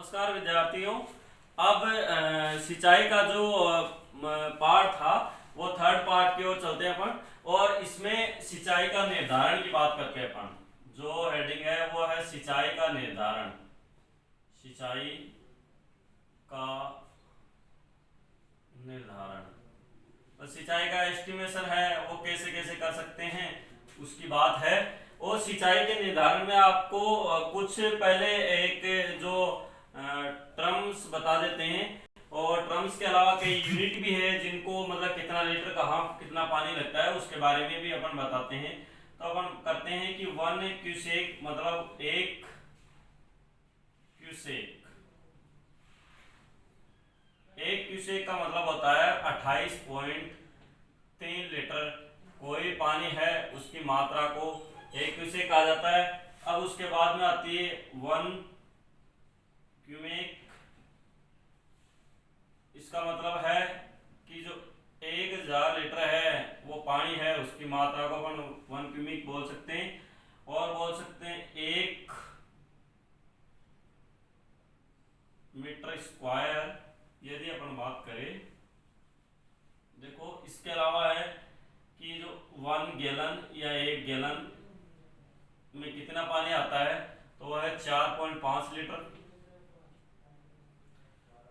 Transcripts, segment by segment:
नमस्कार विद्यार्थियों। अब सिंचाई का जो पार्ट था वो थर्ड पार्ट की ओर चलते हैं अपन, और इसमें सिंचाई का निर्धारण की बात करते हैं अपन। जो हेडिंग है वो है सिंचाई का निर्धारण। सिंचाई का निर्धारण, तो सिंचाई का एस्टिमेशन है वो कैसे कैसे कर सकते हैं उसकी बात है। और सिंचाई के निर्धारण में आपको कुछ पहले एक जो टर्म्स बता देते हैं, और टर्म्स के अलावा कई यूनिट भी है जिनको मतलब कितना लीटर कहाँ कितना पानी लगता है उसके बारे में भी अपन बताते हैं। तो अपन करते हैं कि 1 क्यूसेक मतलब 1 क्यूसेक, 1 क्यूसेक का मतलब होता है 28.3 लीटर। कोई पानी है उसकी मात्रा को 1 क्यूसेक कहा जाता है। अब उसके बाद में आती है 1 क्यूमेक। इसका मतलब है कि जो 1000 लीटर है वो पानी है उसकी मात्रा को अपन 1 क्यूमिक बोल सकते हैं। और बोल सकते हैं 1 मीटर स्क्वायर यदि अपन बात करें। देखो इसके अलावा है कि जो 1 गैलन या 1 गैलन में कितना पानी आता है तो वह है 4.5 लीटर।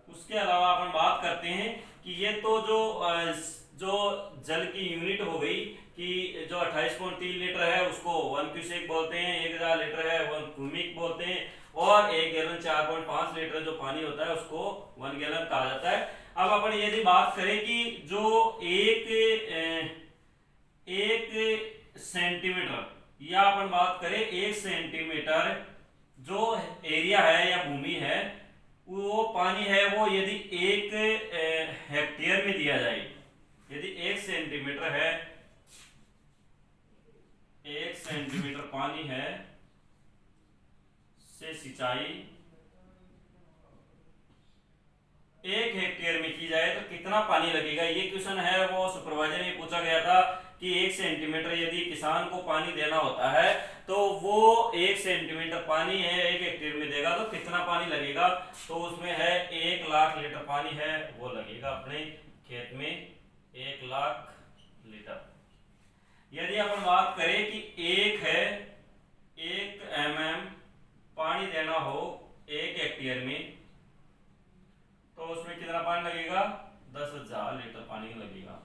उसके अलावा अपन बात करते हैं कि ये तो जो जल की यूनिट हो गई कि जो 28.3 लीटर है उसको 1 क्यूसेक बोलते हैं, 1000 लीटर है 1 क्यूमिक बोलते हैं, और 1 गैलन 4.5 लीटर जो पानी होता है उसको 1 गैलन कहा जाता है। अब अपन यदि बात करें कि जो एक सेंटीमीटर, या अपन बात करें 1 सेंटीमीटर जो एरिया है या भूमि है वो पानी है वो यदि 1 हेक्टेयर में दिया जाए, यदि 1 सेंटीमीटर है 1 सेंटीमीटर पानी है से सिंचाई 1 हेक्टेयर में की जाए तो कितना पानी लगेगा। ये क्वेश्चन है वो सुपरवाइजर में पूछा गया था कि 1 सेंटीमीटर यदि किसान को पानी देना होता है तो वो 1 सेंटीमीटर पानी है 1 हेक्टेयर में देगा तो कितना पानी लगेगा। तो उसमें है 1 लाख लीटर पानी है वो लगेगा अपने खेत में 1 लाख लीटर। यदि अपन बात करें कि 1 mm पानी देना हो 1 हेक्टेयर में तो उसमें कितना पानी लगेगा 10,000 लीटर पानी लगेगा।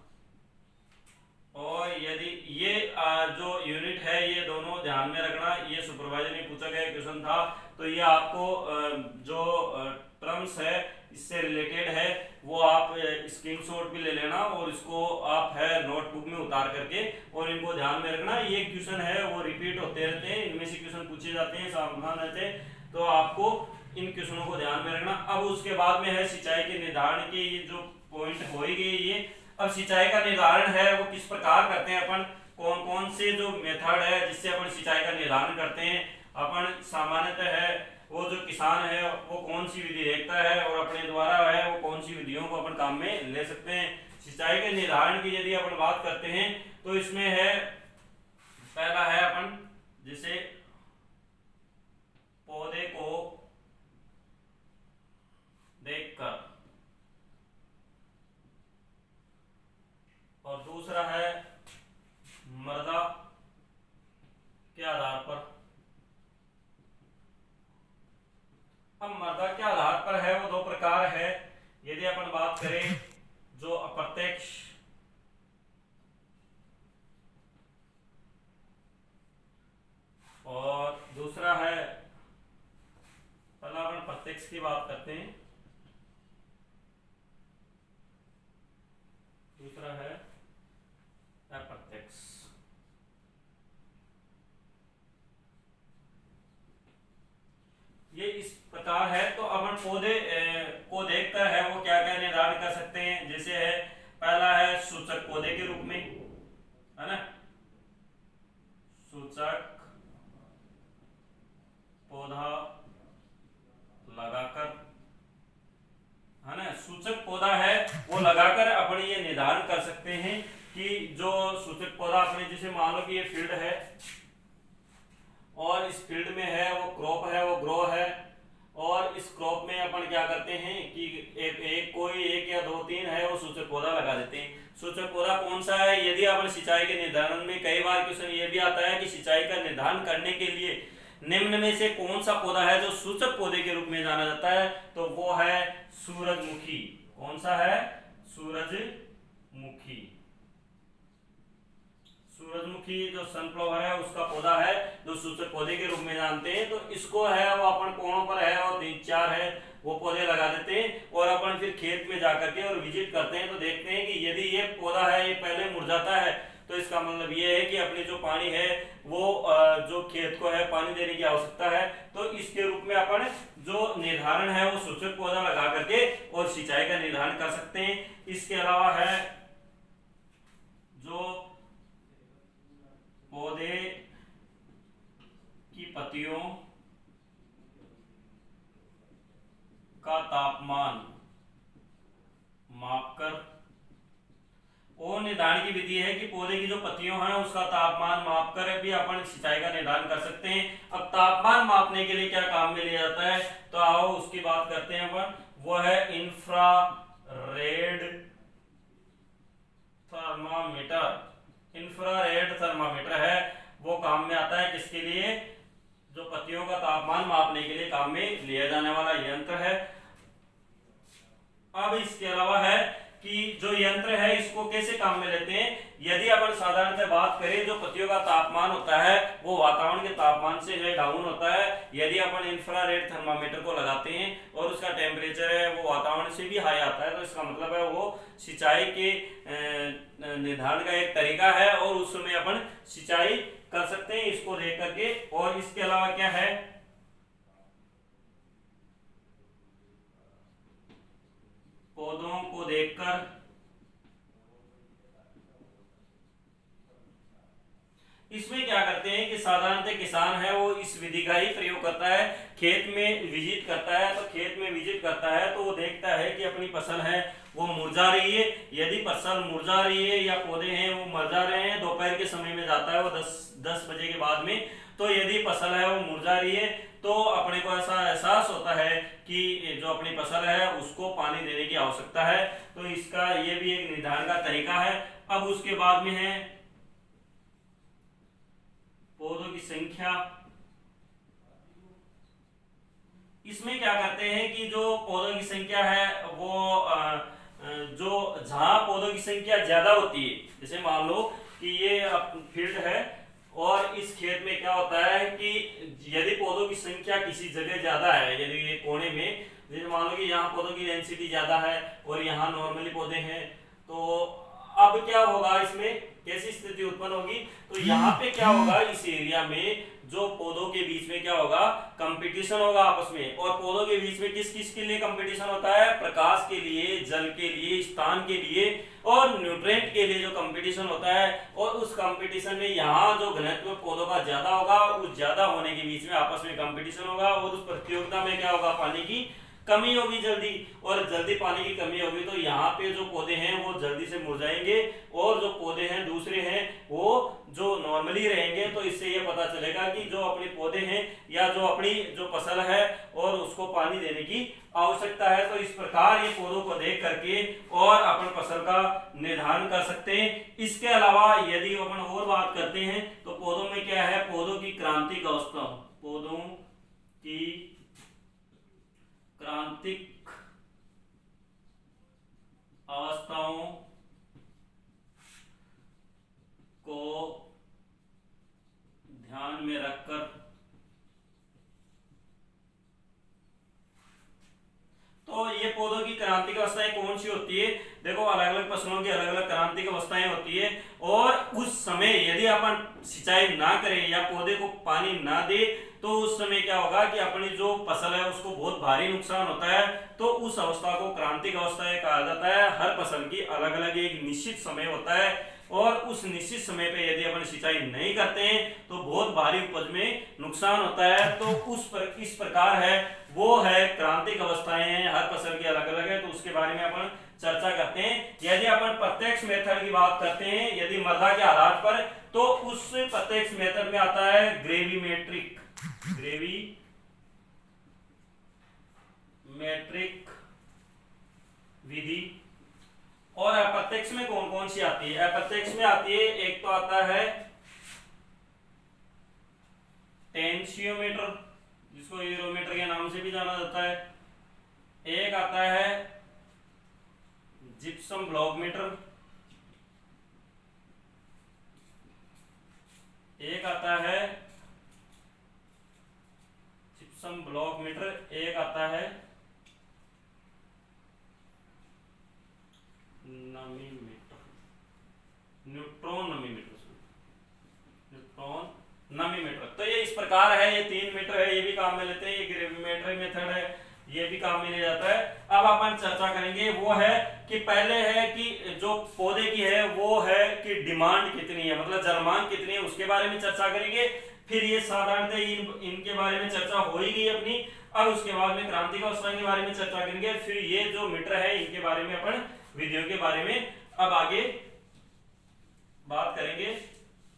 और यदि ये जो यूनिट है ये दोनों ध्यान में रखना, ये सुपरवाइजर ने पूछा गया क्वेश्चन था तो ये आपको जो टर्म्स है इससे रिलेटेड है वो आप स्क्रीनशॉट भी ले लेना और इसको आप है नोटबुक में उतार करके और इनको ध्यान में रखना। ये क्वेश्चन है वो रिपीट होते रहते हैं, इनमें से क्वेश्चन पूछे जाते हैं सावधान रहते हैं, तो आपको इन क्वेश्चनों को ध्यान में रखना। अब उसके बाद में है सिंचाई के निर्धारण के ये जो पॉइंट हो ही गए ये। अब सिंचाई का निर्धारण है वो किस प्रकार करते हैं अपन, कौन कौन से जो मेथड है जिससे अपन सिंचाई का निर्धारण करते हैं। अपन सामान्यतः है वो जो किसान है वो कौन सी विधि देखता है और अपने द्वारा है वो कौन सी विधियों को अपन काम में ले सकते हैं। सिंचाई के निर्धारण की यदि अपन बात करते हैं तो इसमें है पहला है अपन जैसे पौधे को देखकर, और दूसरा है मृदा के आधार पर। अब मृदा के आधार पर है वो 2 प्रकार है। यदि अपन बात करें जो अप्रत्यक्ष और दूसरा है, पहला अपन प्रत्यक्ष की बात करते हैं, दूसरा है अप्रत्यक्ष। ये इस प्रकार है। तो अपन पौधे को देखकर है वो क्या क्या निर्धारण कर सकते हैं। जैसे है पहला है सूचक पौधे के रूप में, है ना, सूचक पौधा लगाकर, है ना, सूचक पौधा है वो लगाकर अपन ये निर्धारण कर सकते हैं कि जो सूचक पौधा अपने जैसे मान लो कि ये फील्ड है और इस फील्ड में है वो क्रॉप है वो ग्रो है, और इस क्रॉप में भी आता है कि सिंचाई का निर्धारण करने के लिए निम्न में से कौन सा पौधा है जो सूचक पौधे के रूप में जाना जाता है, तो वो है सूरजमुखी। कौन सा है? सूरजमुखी। सूरजमुखी जो सनफ्लावर है उसका पौधा है जो सूचक पौधे के रूप में जानते हैं। तो इसको है वो अपन कोणों पर है और 3-4 है वो पौधे लगा देते हैं और अपन फिर खेत में जाकर के और विजिट करते हैं तो देखते हैं कि यदि ये पौधा है ये पहले मुरझाता है तो इसका मतलब ये है कि अपनी जो पानी है वो जो खेत को है पानी देने की आवश्यकता है। तो इसके रूप में अपन जो निर्धारण है वो सूचक पौधा लगा करके और सिंचाई का निर्धारण कर सकते हैं। इसके अलावा है जो पौधे की पत्तियों का तापमान मापकर, और निर्धारण की विधि है कि पौधे की जो पत्तियों हैं उसका तापमान मापकर भी अपन सिंचाई का निर्धारण कर सकते हैं। अब तापमान मापने के लिए क्या काम में लिया जाता है, तो आओ उसकी बात करते हैं अपन। वो है इंफ्रारेड थर्मामीटर। इंफ्रारेड थर्मामीटर है वो काम में आता है किसके लिए? जो पत्तियों का तापमान मापने के लिए काम में लिया जाने वाला यंत्र है। अब इसके अलावा है कि जो यंत्र है इसको कैसे काम में लेते हैं। यदि अपन साधारण से बात करें जो पत्तियों का तापमान होता है वो वातावरण के तापमान से जो डाउन होता है। यदि अपन इंफ्रारेड थर्मामीटर को लगाते हैं और उसका टेम्परेचर है वो वातावरण से भी हाई आता है तो इसका मतलब है वो सिंचाई के निर्धारण का एक तरीका है और उस समय अपन सिंचाई कर सकते हैं इसको देख करके। और इसके अलावा क्या है, पौधों को देखकर इसमें क्या करते हैं कि साधारणतः किसान है वो इस विधि का ही प्रयोग करता है। खेत में विजिट करता है तो खेत में विजिट करता है तो वो देखता है कि अपनी फसल है वो मुरझा रही है। यदि फसल मुरझा रही है या पौधे हैं वो मुरझा रहे हैं, दोपहर के समय में जाता है वो 10 बजे के बाद में, तो यदि फसल है वो मुरझा रही है तो अपने को ऐसा एहसास होता है कि जो अपनी फसल है उसको पानी देने की आवश्यकता है। तो इसका ये भी एक निर्धारण का तरीका है। अब उसके बाद में है पौधों की संख्या। इसमें क्या करते हैं कि जो पौधों की संख्या है वो जो जहां पौधों की संख्या ज्यादा होती है, जैसे मान लो कि ये फील्ड है और इस खेत में क्या होता है कि यदि पौधों की संख्या किसी जगह ज्यादा है, यदि ये कोने में जैसे मान लो कि यहाँ पौधों की डेंसिटी ज्यादा है और यहाँ नॉर्मली पौधे हैं, तो अब क्या होगा, इसमें कैसी स्थिति उत्पन्न होगी, तो यहाँ पे क्या होगा, इस एरिया में जो पौधों के बीच में क्या होगा, कंपटीशन होगा आपस में। और पौधों के बीच में किस किस के लिए कंपटीशन होता है, प्रकाश के लिए, जल के लिए, स्थान के लिए और न्यूट्रिएंट के लिए जो कंपटीशन होता है। और उस कंपटीशन में यहाँ जो घनत्व पौधों का ज्यादा होगा, उस ज्यादा होने के बीच में आपस में कंपटीशन होगा और उस प्रतियोगिता में क्या होगा, पानी की कमी होगी जल्दी, और जल्दी पानी की कमी होगी तो यहाँ पे जो पौधे हैं वो जल्दी से मुरझाएंगे और जो पौधे हैं दूसरे हैं वो जो नॉर्मली रहेंगे। तो इससे ये पता चलेगा कि जो अपने पौधे हैं या जो अपनी जो फसल है और उसको पानी देने की आवश्यकता है। तो इस प्रकार ये पौधों को देख करके और अपन फसल का निर्धारण कर सकते हैं। इसके अलावा यदि अपन और बात करते हैं तो पौधों में क्या है, पौधों की क्रांतिक अवस्था, पौधों की क्रांतिक अवस्थाओं को ध्यान में रखकर तो ये पौधों की क्रांतिक अवस्थाएं कौन सी होती है, देखो अलग अलग फसलों की अलग अलग क्रांतिक अवस्थाएं होती है। और उस समय यदि अपन सिंचाई ना करें या पौधे को पानी ना दे तो उस समय क्या होगा कि अपनी जो फसल है उसको बहुत भारी नुकसान होता है। तो उस अवस्था को क्रांतिक अवस्था कहा जाता है। हर फसल की अलग अलग एक निश्चित समय होता है और उस निश्चित समय पे यदि अपन सिंचाई नहीं करते हैं तो बहुत भारी उपज में नुकसान होता है। तो इस प्रकार है वो है क्रांतिक अवस्थाएं हैं, हर फसल की अलग अलग है, तो उसके बारे में अपन चर्चा करते हैं। यदि अपन प्रत्यक्ष मेथड की बात करते हैं यदि मृदा के आधार पर, तो उस प्रत्यक्ष मेथड में आता है ग्रेविमेट्रिक विधि। और अप्रत्यक्ष में कौन कौन सी आती है, अप्रत्यक्ष में आती है एक तो आता है टेंशियोमीटर, जिसको यूरोमीटर के नाम से भी जाना जाता है। एक आता है जिप्सम ब्लॉक मीटर, एक आता है जिप्सम ब्लॉक मीटर, एक आता है नमीमीटर, न्यूट्रॉन नमीमीटर, न्यूट्रॉन नमीमीटर। तो ये इस प्रकार है, ये 3 मीटर है, ये भी काम में लेते हैं। ये ग्रेविमेट्रिक मेथड है, ये भी काम में लिया जाता है। अब अपन चर्चा करेंगे वो है कि पहले है कि जो पौधे की है वो है कि डिमांड कितनी है, मतलब जलमांग कितनी है, उसके बारे में चर्चा करेंगे। फिर ये साधारणतः इनके बारे में चर्चा हो ही गई अपनी। अब उसके बाद में क्रांतिक अवस्था के बारे में चर्चा करेंगे। फिर ये जो मीटर है इनके बारे में अपन विधियों के बारे में अब आगे बात करेंगे।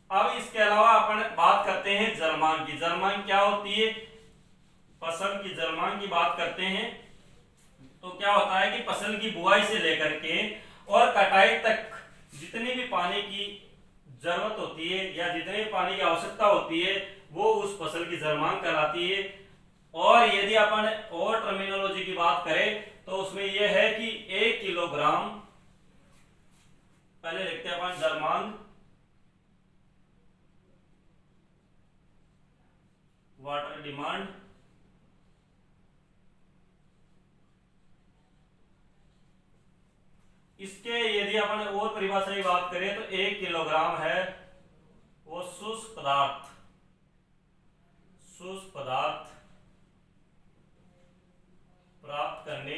अब इसके अलावा अपन बात करते हैं जलमांग की। जलमांग क्या होती है? फसल की जलमांग की बात करते हैं तो क्या होता है कि फसल की बुआई से लेकर के और कटाई तक जितने भी पानी की जरूरत होती है या जितने भी पानी की आवश्यकता होती है वो उस फसल की जलमांग कहलाती है। और यदि अपन और टर्मिनोलॉजी की बात करें तो उसमें यह है कि 1 किलोग्राम, पहले लिखते हैं अपन जलमांग, वाटर डिमांड, इसके यदि अपन और परिभाषा की बात करें तो 1 किलोग्राम है वो शुष्क पदार्थ प्राप्त करने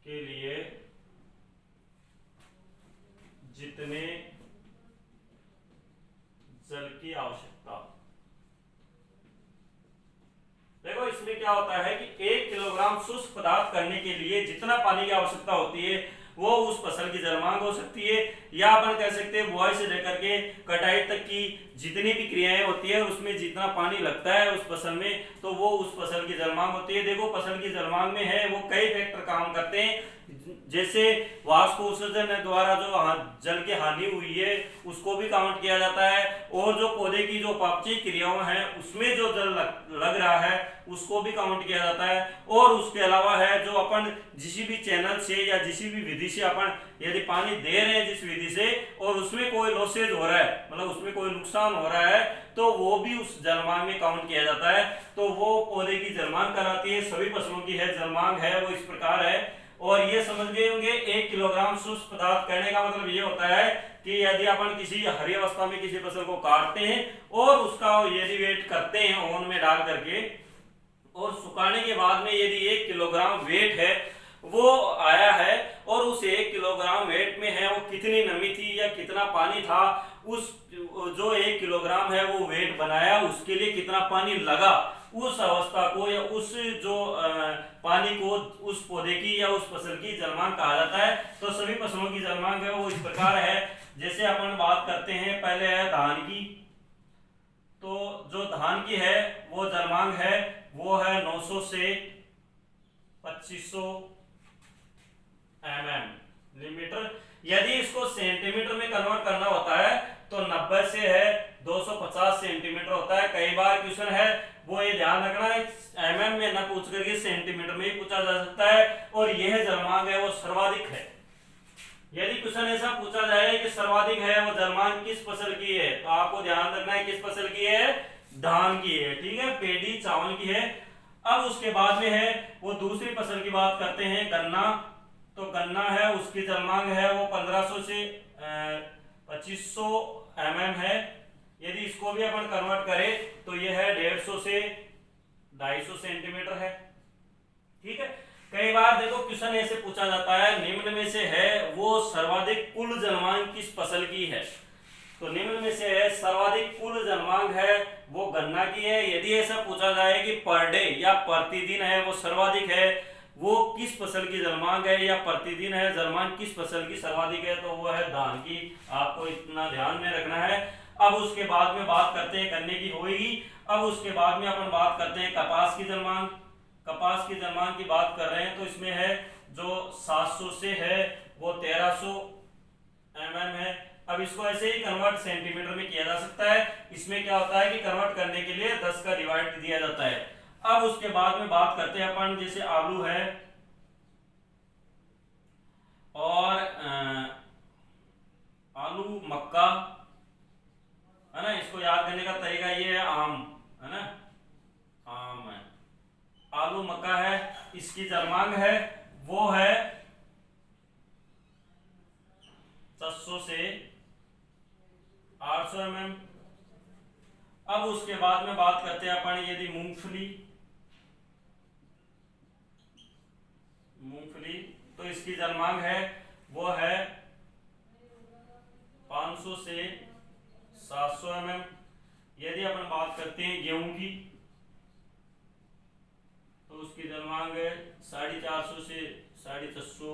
के लिए जितने जल की आवश्यकता। देखो इसमें क्या होता है कि 1 किलोग्राम शुष्क पदार्थ करने के लिए जितना पानी की आवश्यकता होती है वो उस फसल की जलमांग हो सकती है, या अपन कह सकते हैं बुआई से लेकर के कटाई तक की जितनी भी क्रियाएं होती है उसमें जितना पानी लगता है उस फसल में तो वो उस फसल की जलमांग होती है। देखो फसल की जलमांग में है वो कई फैक्टर काम करते हैं, जैसे वाष्प उत्सर्जन द्वारा जो जल की हानि हुई है उसको भी काउंट किया जाता है, और जो पौधे की जो उपापचय क्रियाएं हैं उसमें जो जल लग रहा है उसको भी काउंट किया जाता है। और उसके अलावा है जो अपन किसी भी चैनल से या किसी भी विधि से अपन यदि पानी दे रहे हैं जिस विधि से और उसमें कोई लॉसेज हो रहा है, मतलब उसमें कोई नुकसान हो रहा है, तो वो भी उस जलमांग में काउंट किया जाता है। तो वो पौधे की जलमांग कहलाती है। सभी फसलों की है जलमांग है वो इस प्रकार है। और ये समझ गए होंगे 1 किलोग्राम शुष्क पदार्थ कहने का मतलब ये होता है कि यदि अपन किसी हरी अवस्था में किसी फसल को काटते हैं और उसका यदि वेट करते हैं ओवन में डाल करके और सुखाने के बाद में यदि 1 किलोग्राम वेट है वो आया है और उस 1 किलोग्राम वेट में है वो कितनी नमी थी या कितना पानी था, उस जो 1 किलोग्राम है वो वेट बनाया उसके लिए कितना पानी लगा, उस अवस्था को या उस जो पानी को उस पौधे की या उस फसल की जलमांग कहा जाता है। तो सभी फसलों की जलमांग है वो इस प्रकार है। जैसे अपन बात करते हैं पहले है धान की, तो जो धान की है वो जलमांग है वो है 900 से 2500 मिलीमीटर। यदि इसको सेंटीमीटर में कन्वर्ट करना होता है तो 90 से है 250 सेंटीमीटर होता है। कई बार क्वेश्चन है वो ये ध्यान रखना है एमएम में न पूछ करके सेंटीमीटर में ही पूछा जा सकता है। और यह जलमांग है वो सर्वाधिक है। यदि क्वेश्चन ऐसा पूछा जाए कि सर्वाधिक है वो जलमांग किस फसल की है तो आपको ध्यान रखना है किस फसल की है, धान की है, ठीक है, पेडी चावल की है। अब उसके बाद में है वो दूसरी फसल की बात करते हैं गन्ना। तो गन्ना है उसकी जलमांग है वो 1500 से 2500 है। यदि इसको भी अपन कन्वर्ट करें तो यह है 150 से 250 सेंटीमीटर है, ठीक है। कई बार देखो क्वेश्चन ऐसे पूछा जाता है निम्न में से है वो सर्वाधिक कुल जलमांग किस फसल की है, तो निम्न में से है सर्वाधिक कुल जलमांग है वो गन्ना की है। यदि ऐसा पूछा जाए कि पर डे या प्रतिदिन है वो सर्वाधिक है वो किस फसल की जलमांग है या प्रतिदिन है जलमांग किस फसल की सर्वाधिक है तो वो है धान की। आपको इतना ध्यान में रखना है। अब उसके बाद में बात करते हैं गन्ने की होगी। अब उसके बाद में अपन बात करते हैं कपास की जलमांग। कपास की जलमांग की बात कर रहे हैं तो इसमें है जो 700 से है वो 1300 है। अब इसको ऐसे ही कन्वर्ट सेंटीमीटर में किया जा सकता है। इसमें क्या होता है कि कन्वर्ट करने के लिए 10 का डिवाइड दिया जाता है। अब उसके बाद में बात करते हैं अपन, जैसे आलू है और आलू मक्का है ना, इसको याद करने का तरीका ये है, आम है ना, आम है, आलू मक्का है, इसकी जलमांग है वो है 700 से 800 mm। अब उसके बाद में बात करते हैं अपन, यदि मूंगफली तो इसकी जलमांग है वो है 500 से 700 mm। यदि अपन बात करते हैं गेहूं की तो उसकी जलमांग है 450 से 450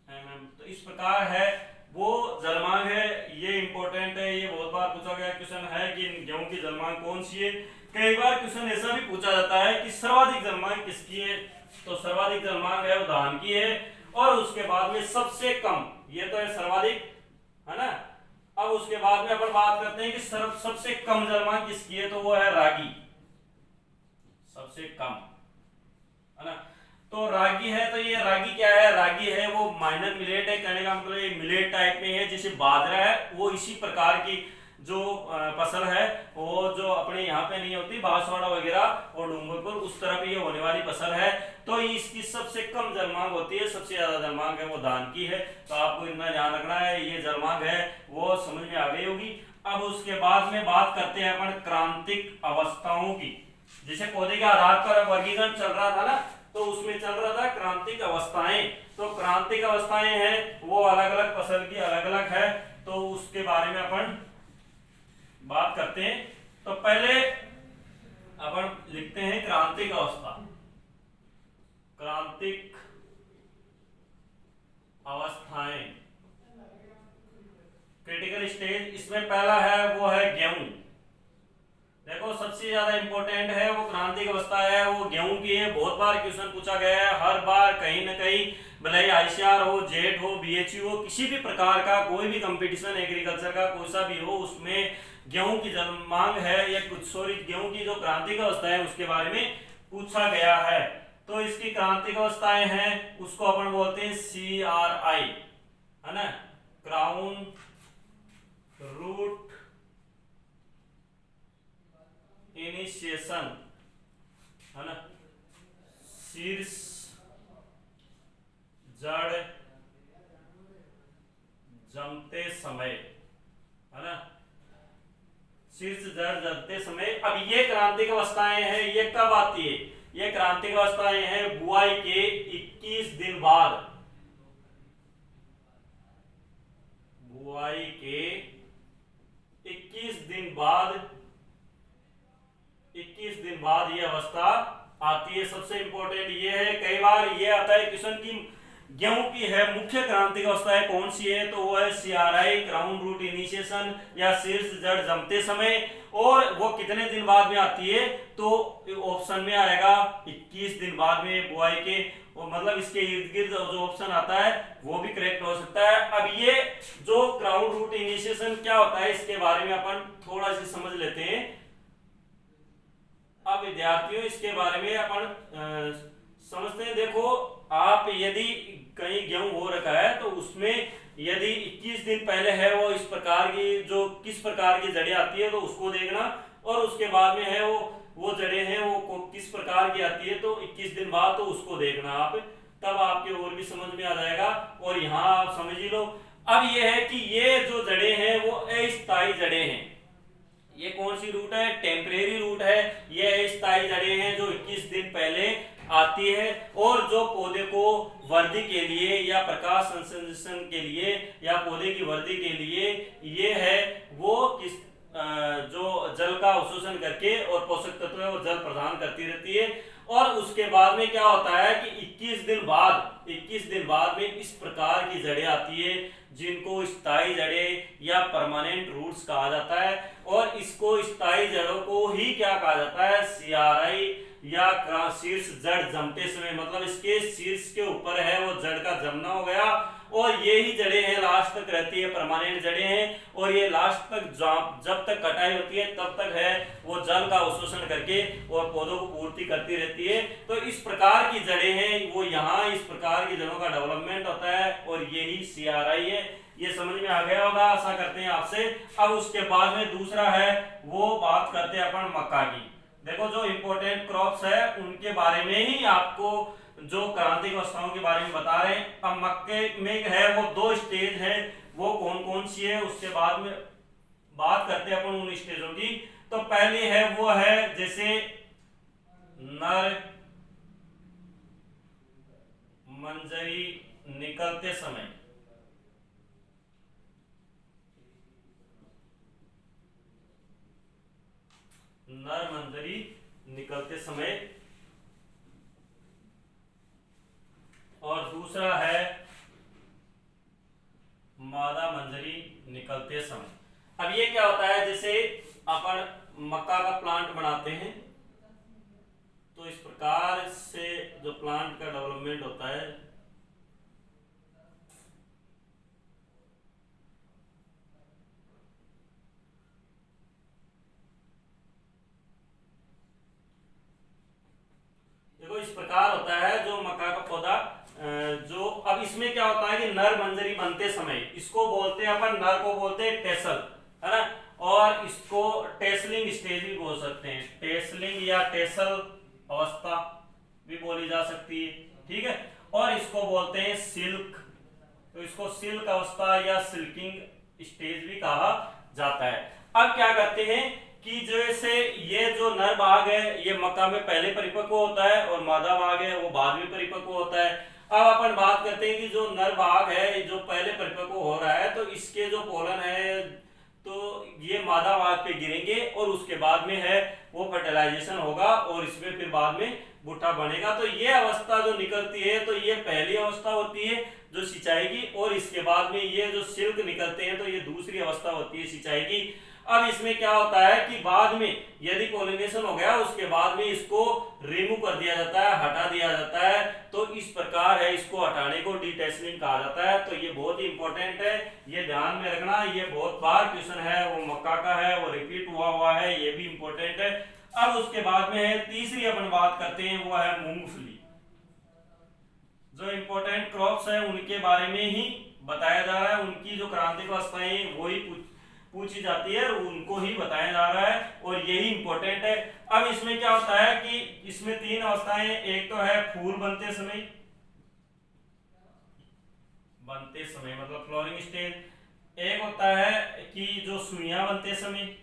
mm। तो इस प्रकार है वो जलमांग है, ये इंपॉर्टेंट है, ये बहुत बार पूछा गया क्वेश्चन है कि गेहूं की जलमांग कौन सी है। कई बार क्वेश्चन ऐसा भी पूछा जाता है कि सर्वाधिक जलमांग किसकी है, तो सर्वाधिक जलमांग है वो धान की है, और उसके बाद में सबसे कम, ये तो है सर्वाधिक है ना। अब उसके बाद में अपन बात करते हैं कि सबसे कम जलमांग किसकी है, तो वो है रागी, सबसे कम है ना। तो रागी है, तो ये रागी क्या है, रागी है वो माइनर मिलेट है, कहने का मतलब ये मिलेट टाइप में है, जैसे बाजरा है वो इसी प्रकार की जो फसल है वो जो अपने यहाँ पे नहीं होती, बांसवाड़ा वगैरह और डूंगरपुर उस तरफ ये होने वाली फसल है। तो इसकी सबसे कम जलमांग होती है, सबसे ज्यादा जलमांग है वो धान की है। तो आपको इतना ध्यान रखना है, ये जलमांग है वो समझ में आ गई होगी। अब उसके बाद में बात करते हैं अपन क्रांतिक अवस्थाओं की। जैसे पौधे के आधार पर वर्गीकरण चल रहा था ना, तो उसमें चल रहा था क्रांतिक अवस्थाएं। तो क्रांतिक अवस्थाएं हैं वो अलग अलग फसल की अलग अलग है, तो उसके बारे में अपन बात करते हैं। तो पहले अपन लिखते हैं क्रांतिक अवस्था, क्रांतिक अवस्थाएं, क्रिटिकल स्टेज। इसमें पहला है वो है गेहूं। देखो सबसे ज्यादा इंपॉर्टेंट है वो क्रांतिक अवस्था है वो गेहूं की है। बहुत बार क्वेश्चन पूछा गया है, हर बार कहीं ना कहीं, भले ही आईसीआर हो, जेट हो, बीएचयू हो, किसी भी प्रकार का कोई भी कंपटीशन एग्रीकल्चर का कोई सा भी हो, उसमें गेहूं की जलमांग है या कुछ सॉरी गेहूं की जो क्रांतिक अवस्था है उसके बारे में पूछा गया है। तो इसकी क्रांतिक अवस्थाएं हैं उसको अपन बोलते हैं CRI है ना, क्राउन रूट इनिशिएशन है ना, शीर्ष जड़ जमते समय है ना, शीर्ष जड़ जमते समय। अब ये क्रांतिक अवस्थाएं हैं, ये कब आती है, ये क्रांतिक अवस्थाएं हैं बुआई के 21 दिन बाद, बुआई के 21 दिन बाद, 21 दिन बाद ये अवस्था आती है। सबसे इंपॉर्टेंट ये है, कई बार ये आता है क्वेश्चन की गेहूं की है मुख्य क्रांतिक अवस्थाएं कौन सी है, तो वो है CRI क्राउन रूट इनिशिएशन या शीर्ष जड़ जमते समय, और वो कितने दिन बाद में आती है, तो ऑप्शन में आएगा 21 दिन बाद में बुआई के, और मतलब इसके इर्द गिर्द जो ऑप्शन आता है वो भी करेक्ट हो सकता है। अब ये जो क्राउन रूट इनिशिएशन क्या होता है इसके बारे में अपन थोड़ा सा समझ लेते हैं। अब विद्यार्थियों इसके बारे में अपन समझते हैं। देखो आप यदि कहीं गेहूं हो रखा है तो उसमें यदि 21 दिन पहले है वो इस प्रकार की जो किस प्रकार की जड़ें आती है तो उसको देखना, और उसके बाद में है वो जड़ें हैं वो किस प्रकार की आती है तो 21 दिन बाद, तो उसको देखना आप, तब आपके और भी समझ में आ जाएगा। और यहाँ आप समझ ही लो। अब ये है कि ये जो जड़ें हैं वो अस्थायी जड़ें हैं। ये कौन सी रूट है, टेम्परेरी रूट है। ये अस्थायी जड़ें हैं जो 21 दिन पहले आती है, और जो पौधे को वृद्धि के लिए या प्रकाश संश्लेषण के लिए या पौधे की वृद्धि के लिए ये है वो किस जो जल का अवशोषण करके और पोषक तत्व और जल प्रदान करती रहती है। और उसके बाद में क्या होता है कि 21 दिन बाद में इस प्रकार की जड़ें आती है जिनको स्थायी जड़ें या परमानेंट रूट्स कहा जाता है। और इसको स्थायी जड़ों को ही क्या कहा जाता है, CRI या शीर्ष जड़ जमते समय, मतलब इसके शीर्ष के ऊपर है वो जड़ का जमना हो गया, और ये ही जड़ें हैं लास्ट तक रहती है, परमानेंट जड़ें हैं, और ये लास्ट तक जब तक कटाई होती है तब तक है वो जल का अवशोषण करके और पौधों को पूर्ति करती रहती है। तो इस प्रकार की जड़ें हैं वो यहाँ इस प्रकार की जड़ों का डेवलपमेंट होता है, और यही CRI है। ये समझ में आ गया होगा, आशा करते हैं आपसे। अब उसके बाद में दूसरा है वो बात करते हैं अपन मक्का की। देखो जो इंपॉर्टेंट क्रॉप्स है उनके बारे में ही आपको जो क्रांतिक अवस्थाओं के बारे में बता रहे हैं। अब मक्के में है वो 2 स्टेज है, वो कौन कौन सी है उसके बाद में बात करते हैं अपन उन स्टेजों की। तो पहली है वो है जैसे नर मंजरी निकलते समय, नर मंजरी निकलते समय, और दूसरा है मादा मंजरी निकलते समय। अब ये क्या होता है, जैसे अपन मक्का का प्लांट बनाते हैं तो इस प्रकार से जो प्लांट का डेवलपमेंट होता है, देखो इस प्रकार होता है जो मक्का का पौधा जो। अब इसमें क्या होता है कि नर मंजरी बनते समय इसको बोलते हैं अपन, नर को बोलते हैं टेसल, है ना, और इसको टेसलिंग स्टेज भी बोल सकते हैं, टेसलिंग या टेसल अवस्था भी बोली जा सकती है, ठीक है। और इसको बोलते हैं सिल्क, तो इसको सिल्क अवस्था या सिल्किंग स्टेज भी कहा जाता है। अब क्या करते हैं कि जैसे ये जो नर भाग है ये मक्का में पहले परिपक्व होता है और मादा भाग है वो बाद में परिपक्व होता है। अब अपन बात करते हैं कि जो नर भाग है जो पहले परिपक्व हो रहा है तो इसके जो पोलन है तो ये मादा भाग पे गिरेंगे और उसके बाद में है वो फर्टिलाइजेशन होगा और इसमें फिर बाद में भुट्टा बनेगा। तो ये अवस्था जो निकलती है तो ये पहली अवस्था होती है जो सिंचाई की, और इसके बाद में ये जो सिल्क निकलते हैं तो ये दूसरी अवस्था होती है सिंचाई की। अब इसमें क्या होता है कि बाद में यदि पोलिनेशन हो गया उसके बाद में इसको रिमूव कर दिया जाता है, हटा दिया जाता है। तो इस प्रकार है, इसको हटाने को डिटेसलिंग कहा जाता है। तो ये बहुत ही इंपॉर्टेंट है, ये ध्यान में रखना, ये बहुत बार क्वेश्चन है, वो मक्का का है, वो रिपीट हुआ है, ये भी इंपॉर्टेंट है। अब उसके बाद में है तीसरी अपन बात करते हैं वो है मूंगफली। जो इंपॉर्टेंट क्रॉप्स है उनके बारे में ही बताया जा रहा है, उनकी जो क्रांतिक अवस्थाएं वही पूछी जाती है, उनको ही बताया जा रहा है और यही इंपॉर्टेंट है। अब इसमें क्या होता है कि इसमें 3 अवस्थाएं, एक तो है फूल बनते समय, बनते समय मतलब फ्लोरिंग स्टेज, एक होता है कि जो सुइयां बनते समय,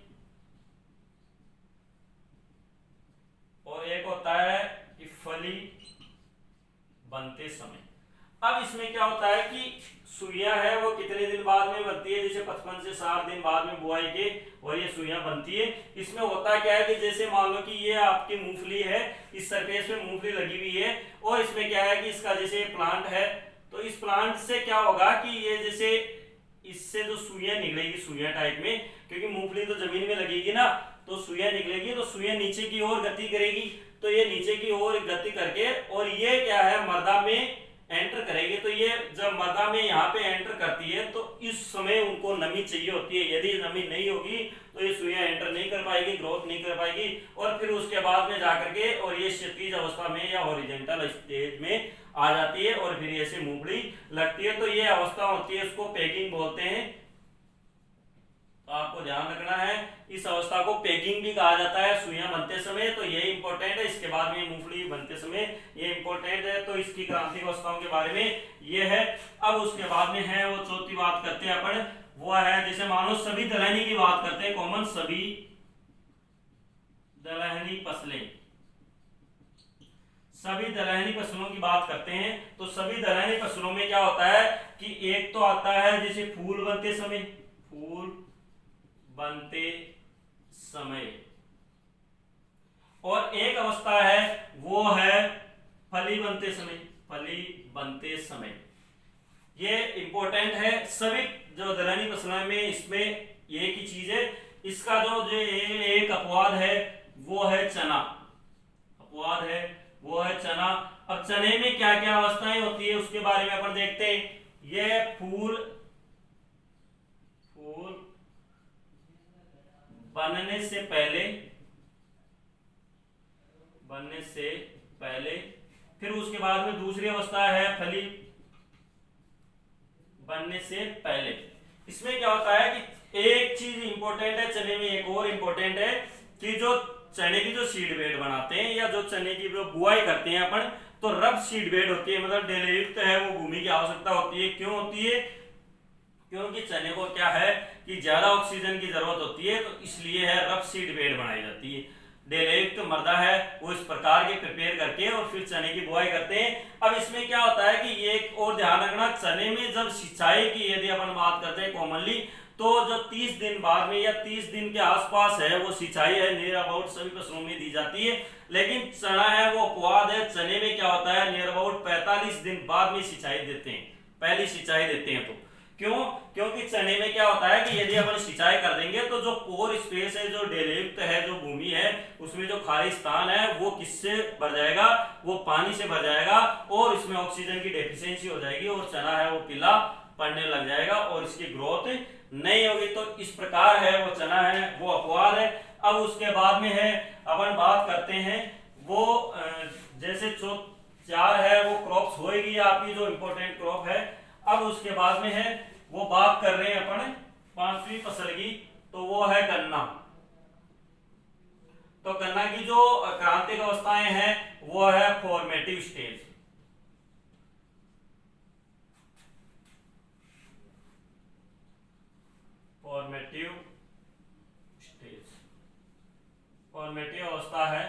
और एक होता है कि फली बनते समय। अब इसमें क्या होता है कि सुइयां है वो कितने दिन बाद में बनती है, जैसे 55 से 60 दिन बाद में बुआई के और ये सुइयां बनती है। इसमें होता क्या है कि जैसे मान लो कि ये आपकी मूंगफली है, इस सरफेस में मूंगफली लगी हुई है और इसमें क्या है कि इसका जैसे प्लांट है तो इस प्लांट से क्या होगा कि ये जैसे इससे जो सुइयां निकलेगी सुइयां टाइप में, क्योंकि मूंगफली तो जमीन में लगेगी ना, तो सुइयां निकलेगी तो सुइयां नीचे की ओर गति करेगी, तो ये नीचे की ओर गति करके और ये क्या है मर्दा में एंटर करेगी। तो ये जब मर्दा में यहाँ पे एंटर करती है तो इस समय उनको नमी चाहिए होती है, यदि नमी नहीं होगी तो ये सुइयां एंटर नहीं कर पाएगी, ग्रोथ नहीं कर पाएगी और फिर उसके बाद में जाकर के और ये क्षैतिज अवस्था में या हॉरिजॉन्टल स्टेज में आ जाती है और फिर ऐसे मूंगफली लगती है। तो ये अवस्था होती है, इसको पैकिंग बोलते हैं। तो आपको ध्यान रखना है, इस अवस्था को पैकिंग भी कहा जाता है सुइयां बनते समय। तो ये इंपॉर्टेंट है, इसके बाद में मूंगफली बनते समय ये इंपॉर्टेंट है। तो इसकी क्रांतिक अवस्थाओं के बारे में ये है। अब उसके बाद में है वो चौथी बात करते हैं अपन, वो है जैसे मानो सभी दलहनी की बात करते हैं, कॉमन सभी दलहनी फसलें, सभी दलहनी फसलों की बात करते हैं। तो सभी दलहनी फसलों में क्या होता है कि एक तो आता है जैसे फूल बनते समय, फूल बनते समय, और एक अवस्था है वो है फली बनते समय, फली बनते समय। ये इंपॉर्टेंट है, सभी जो दलहनी फसलों में इसमें एक ही चीज है। इसका जो एक अपवाद है वो है चना, अपवाद है वो है चना। अब चने में क्या क्या अवस्थाएं होती है उसके बारे में अपन देखते हैं। ये फूल बनने से पहले, फिर उसके बाद में दूसरी अवस्था है फली बनने से पहले। इसमें क्या होता है कि एक चीज इंपॉर्टेंट है चने में, एक और इंपॉर्टेंट है कि जो चने की जो सीड बेड बनाते हैं या जो चने की जो बुआई करते हैं अपन, तो रफ सीड बेड होती है, मतलब डेलयुक्त है, वो भूमि की आवश्यकता होती है। क्यों होती है? क्योंकि चने को क्या है कि ज्यादा ऑक्सीजन की जरूरत होती है, तो इसलिए है रफ सीड बेड बनाई जाती है। डेलयुक्त मृदा है वो इस प्रकार के प्रिपेयर करके और फिर चने की बुआई करते हैं। अब इसमें क्या होता है कि ये एक और ध्यान रखना, चने में जब सिंचाई की यदि अपन बात करते हैं कॉमनली, तो जो 30 दिन बाद में या 30 दिन के आसपास है वो सिंचाई है नियर अबाउट सभी फसलों में दी जाती है। लेकिन चना है वो अपवाद है, चने में क्या होता है नियर अबाउट 45 दिन बाद में सिंचाई देते हैं, पहली सिंचाई देते हैं। तो क्यों? क्योंकि चने में क्या होता है कि यदि अपन सिंचाई कर देंगे तो जो पोर स्पेस है, जो डेलयुक्त है, जो भूमि है, उसमें जो खाली स्थान है वो किससे भर जाएगा? वो पानी से भर जाएगा और इसमें ऑक्सीजन की डेफिशिएंसी हो जाएगी और चना है वो पीला पड़ने लग जाएगा और इसकी ग्रोथ नहीं होगी। तो इस प्रकार है वो चना है वो अपवाद है। अब उसके बाद में है अपन बात करते हैं वो जैसे जो 4 है वो क्रॉप्स होएगी आपकी जो इंपॉर्टेंट क्रॉप है। अब उसके बाद में है वो बात कर रहे हैं अपन 5वीं फसल की, तो वो है गन्ना। तो गन्ना की जो क्रांतिक अवस्थाएं हैं वो है फॉर्मेटिव स्टेज। फॉर्मेटिव अवस्था है।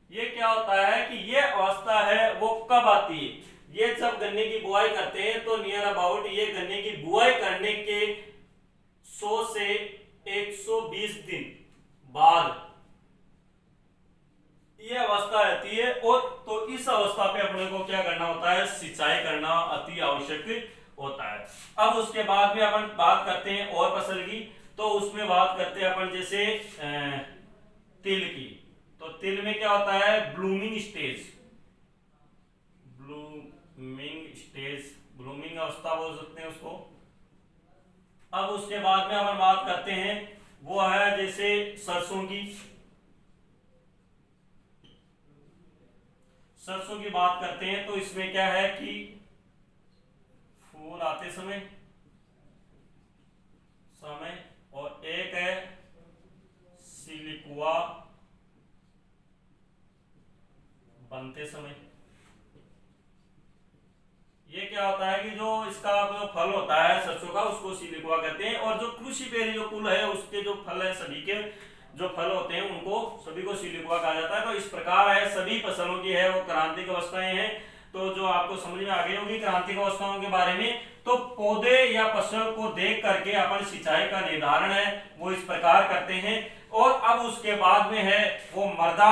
ये क्या होता है कि ये अवस्था है वो कब आती है? ये जब गन्ने की बुआई करते हैं तो नियर अबाउट ये गन्ने की बुआई करने के 100 से 120 दिन बाद ये अवस्था आती है। और तो इस अवस्था पे अपने को क्या करना होता है? सिंचाई करना अति आवश्यक होता है। अब उसके बाद में अपन बात करते हैं और फसल की, तो उसमें बात करते हैं अपन जैसे तिल की। तो तिल में क्या होता है? ब्लूमिंग स्टेज, ब्लूमिंग अवस्था बोल सकते हैं उसको। अब उसके बाद में अपन बात करते हैं वो है जैसे सरसों की बात करते हैं, तो इसमें क्या है कि फूल आते समय और एक है सिलिकुआ बनते समय। ये क्या होता है कि जो इसका जो फल होता है सरसों का उसको सिलिकुआ कहते हैं। और जो कृषि बेरी जो कुल है उसके जो फल है, सभी के जो फल होते हैं उनको सभी को सिलिकुआ कहा जाता है। तो इस प्रकार है सभी फसलों की है वो क्रांतिक अवस्थाएं हैं। तो जो आपको समझ में आ गई होगी क्रांतिक अवस्थाओं के बारे में, तो पौधे या फसल को देख करके अपन सिंचाई का निर्धारण है वो इस प्रकार करते हैं। और अब उसके बाद में है वो मृदा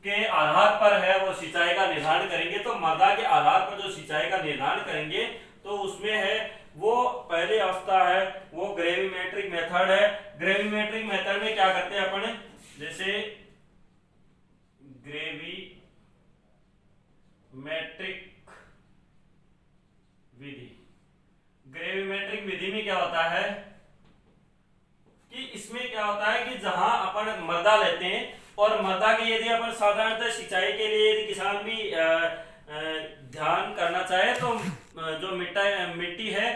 के आधार पर है वो सिंचाई का निर्धारण करेंगे। तो मृदा के आधार पर जो सिंचाई का निर्धारण करेंगे तो उसमें है वो पहली अवस्था है वो ग्रेविमेट्रिक मेथड है। ग्रेविमेट्रिक मेथड में क्या करते हैं अपन, जैसे ग्रेविमेट्रिक विधि में क्या होता है कि इसमें क्या होता है कि जहां अपन मृदा लेते हैं और मृदा की यदि अपन साधारणतः सिंचाई के लिए यदि किसान भी ध्यान करना चाहे तो जो मिट्टी है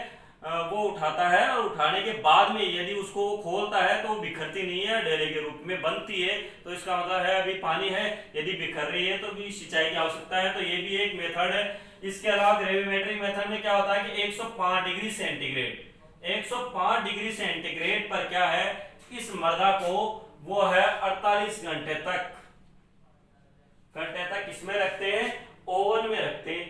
वो उठाता है और उठाने के बाद में यदि उसको खोलता है तो बिखरती नहीं है, ढेले के रूप में बनती है। तो इसका मतलब है अभी पानी है, यदि बिखर रही है तो भी सिंचाई की आवश्यकता है। तो ये भी एक मेथड है। इसके अलावा ग्रेविमेट्रिक मेथड में क्या होता है कि 105 डिग्री सेंटीग्रेड पर क्या है इस मृदा को वो है 48 घंटे तक इसमें रखते हैं, ओवन में रखते हैं।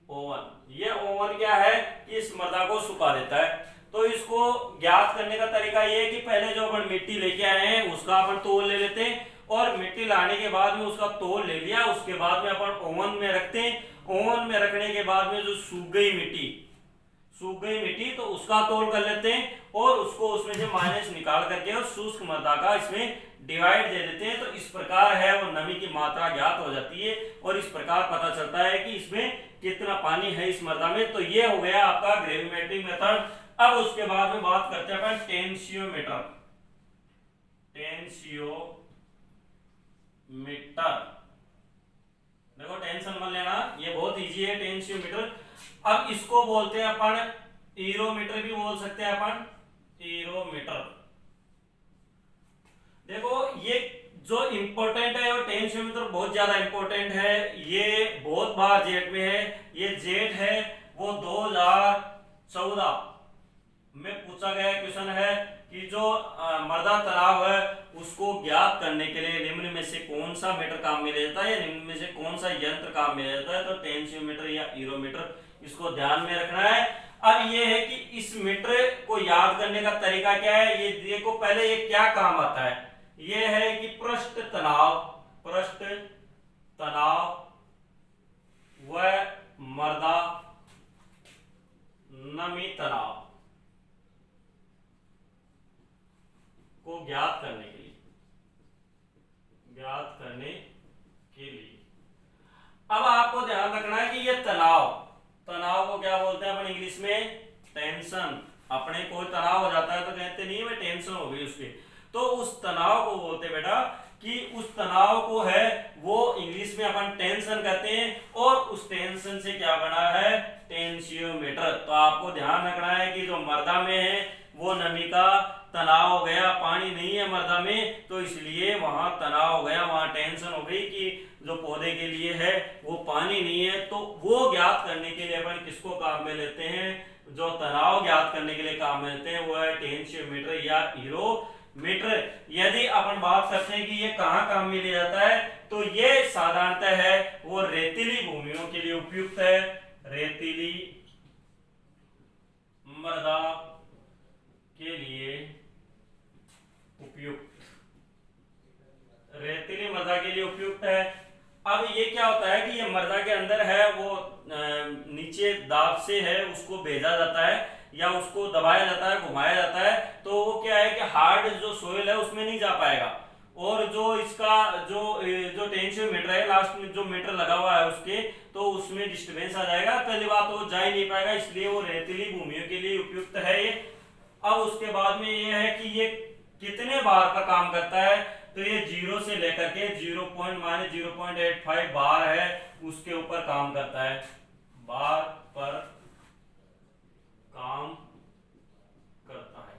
ओवन, ये ओवन क्या है कि इस मृदा को सुखा देता है। तो इसको ज्ञात करने का तरीका ये है कि पहले जो अपन मिट्टी लेके आए हैं उसका अपन तोल ले लेते हैं और मिट्टी लाने के बाद में उसका तोल ले लिया, उसके बाद में अपन ओवन में रखते हैं। ओवन में रखने के बाद में जो सूख गई मिट्टी तो उसका तोल कर लेते हैं और उसको उसमें से माइनस निकाल करके और शुष्क मृदा का इसमें डिवाइड दे देते हैं तो इस प्रकार है वो नमी की मात्रा ज्ञात हो जाती है और इस प्रकार पता चलता है कि इसमें कितना पानी है इस मृदा में। तो ये हो गया आपका ग्रेविमेट्रिक मेथड। अब उसके बाद में बात करते हैं अपन टेंशियोमीटर। देखो टेंशन मत लेना, ये बहुत इजी है टेंशियोमीटर। अब इसको बोलते हैं अपन एरोमीटर भी बोल सकते हैं अपन, एरोमीटर। देखो ये जो इंपॉर्टेंट है वो टेंशियोमीटर बहुत ज्यादा इंपॉर्टेंट है। ये बहुत बार जेट में है, ये जेट है वो 2014 में पूछा गया क्वेश्चन है कि जो मृदा तनाव है उसको ज्ञात करने के लिए निम्न में से कौन सा मीटर काम में लिया जाता है या निम्न में से कौन सा यंत्र काम में लिया जाता है, तो टेंशियोमीटर या एरोमीटर, इसको ध्यान में रखना है। अब ये है कि इस मीटर को याद करने का तरीका क्या है, ये देखो पहले ये क्या काम आता है। ये है कि पृष्ठ तनाव व मृदा नमी तनाव को ज्ञात करने के लिए अब आपको ध्यान रखना है कि ये तनाव को क्या बोलते हैं अपन इंग्लिश में, टेंशन। अपने कोई तनाव हो जाता है तो कहते नहीं है टेंशन हो गई उसकी, तो उस तनाव को बोलते हैं बेटा कि उस तनाव को है वो इंग्लिश में अपन टेंशन कहते हैं। और उस टेंशन से क्या बना है, टेंशियोमीटर। तो आपको ध्यान रखना है कि जो मृदा में है वो नमी का तनाव हो गया, पानी नहीं है मृदा में तो इसलिए वहां तनाव हो गया, वहां टेंशन हो गई कि जो पौधे के लिए है वो पानी नहीं है। तो वो ज्ञात करने के लिए अपन किसको काम में लेते हैं, जो तनाव ज्ञात करने के लिए काम में लेते हैं वो है टेंशियोमीटर या एरोमीटर। यदि अपन बात करते हैं कि ये कहाँ काम में लिया जाता है, तो ये साधारणतः है वो रेतीली भूमियों के लिए उपयुक्त है, रेतीली मृदा के लिए रेतीली मृदा के लिए उपयुक्त है। अब ये क्या होता है कि ये मृदा के अंदर है वो नीचे दाब से है उसको भेजा जाता है या उसको दबाया जाता है, घुमाया जाता है, तो वो क्या है कि हार्ड जो सोइल है उसमें नहीं जा पाएगा। और जो इसका जो टेंशियोमीटर है लास्ट में जो मीटर लगा हुआ है उसके, तो उसमें डिस्टर्बेंस आ जाएगा। पहली बात वो जा ही नहीं पाएगा, इसलिए वो रेतीली भूमियों के लिए उपयुक्त है ये। अब उसके बाद में ये है कि ये कितने बार का काम करता है, तो ये 0 से लेकर के 0.85 बार है उसके ऊपर काम करता है, बार पर काम करता है।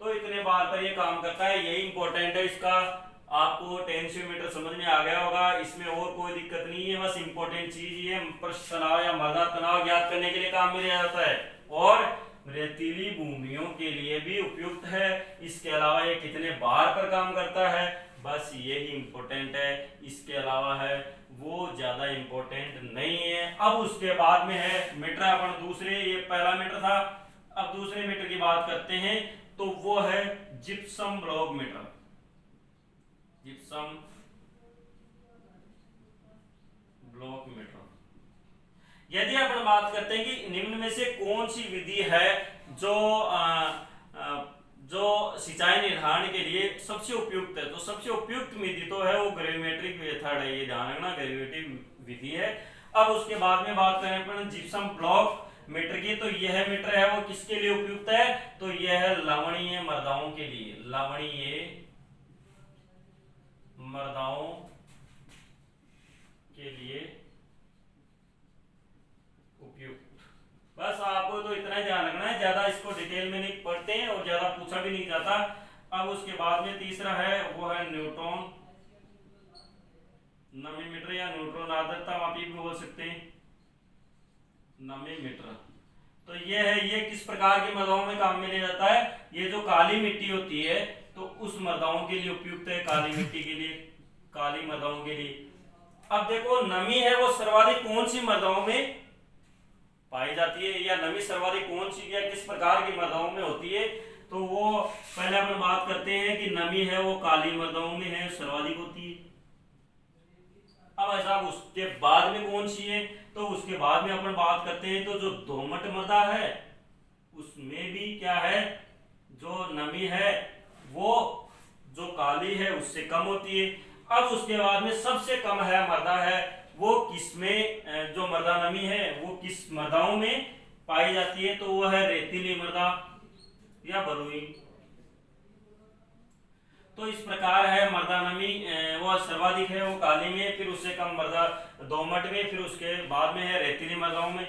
तो इतने बार पर ये काम करता है, यही इंपॉर्टेंट है इसका। आपको टेंशियोमीटर समझ में आ गया होगा, इसमें और कोई दिक्कत नहीं है। बस इंपॉर्टेंट चीज ये पृष्ठ तनाव या मृदा तनाव ज्ञात करने के लिए काम में लिया जाता है और रेतीली भूमियों के लिए भी उपयुक्त है। इसके अलावा ये कितने बार पर काम करता है, बस यही इंपॉर्टेंट है, इसके अलावा है वो ज्यादा इंपॉर्टेंट नहीं है। अब उसके बाद में है मीटर, अपन दूसरे, ये पहला मीटर था, अब दूसरे मीटर की बात करते हैं तो वो है gypsum block meter. Gypsum block meter. यदि अपन बात करते हैं कि निम्न में से कौन सी विधि है जो सिंचाई निर्धारण के लिए सबसे उपयुक्त है, तो सबसे उपयुक्त विधि तो है वो ग्रेविमेट्रिक मेथड है, ये ध्यान रखना, ग्रेविमेट्रिक विधि है। अब उसके बाद में बात करें अपन जिप्सम ब्लॉक मीटर की, तो यह मीटर है वो किसके लिए उपयुक्त है, तो यह है लवणीय मृदाओं के लिए, लवणीय मृदाओं के लिए उपयुक्त। बस आपको तो इतना ही ध्यान रखना है, ज्यादा इसको डिटेल में नहीं पढ़ते हैं और ज्यादा पूछा भी नहीं जाता। अब उसके बाद में तीसरा है वो है न्यूट्रॉन नमी मीटर या न्यूट्रॉन आर्द्रता मापी भी बोल सकते हैं, नमी मीटर। तो ये है, ये किस प्रकार की मृदाओं में काम में लिया जाता है, ये जो काली मिट्टी होती है तो उस मृदाओं के लिए उपयुक्त है, काली मिट्टी के लिए, काली मृदाओं के लिए। अब देखो नमी है वो सर्वाधिक कौन सी मृदाओं में पाई जाती है या नमी सर्वाधिक कौन सी या किस प्रकार की मृदाओं में होती है, तो वो पहले अपन बात करते हैं कि नमी है वो काली मृदाओं में है, सर्वाधिक होती है। अब ऐसा उसके बाद में कौन सी है, तो उसके बाद में अपन बात करते हैं तो जो दोमट मृदा है उसमें भी क्या है, जो नमी है वो जो काली है उससे कम होती है। अब उसके बाद में सबसे कम है मृदा है, वो किसमें जो मृदा नमी है वो किस मृदाओं में पाई जाती है, तो वो है रेतीली मृदा या बलुई। तो इस प्रकार है मृदा नमी, वो सर्वाधिक है वो काली में, फिर उससे कम मृदा दोमट में, फिर उसके बाद में है रेतीली मृदाओं में।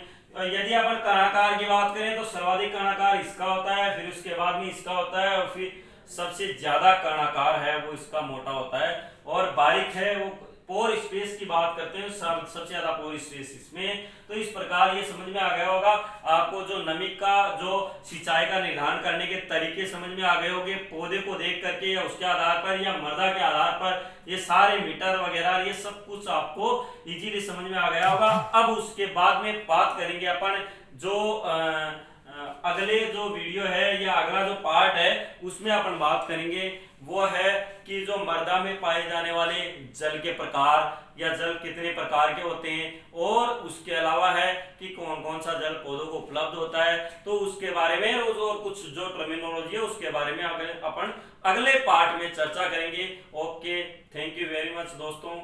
यदि अपन कर्णाकार की बात करें तो सर्वाधिक कर्णाकार इसका होता है, फिर उसके बाद में इसका होता है, और फिर सबसे ज्यादा कर्णाकार है वो इसका मोटा होता है। और बारीक है वो पोर स्पेस की बात करते हैं, सबसे ज्यादा पोर स्पेस इसमें। तो इस प्रकार ये समझ में आ गया होगा आपको, जो नमी का जो सिंचाई का निर्धारण करने के तरीके समझ में आ गए होंगे, पौधे को देख करके या उसके आधार पर या मृदा के आधार पर, ये सारे मीटर वगैरह ये सब कुछ आपको इजीली समझ में आ गया होगा। अब उसके बाद में बात करेंगे अपन जो अगले जो वीडियो है या अगला जो पार्ट है उसमें अपन बात करेंगे, वो है कि जो मृदा में पाए जाने वाले जल के प्रकार या जल कितने प्रकार के होते हैं, और उसके अलावा है कि कौन कौन सा जल पौधों को उपलब्ध होता है। तो उसके बारे में और कुछ जो टर्मिनोलॉजी है उसके बारे में अपन अगले पार्ट में चर्चा करेंगे। Okay, thank you very much दोस्तों।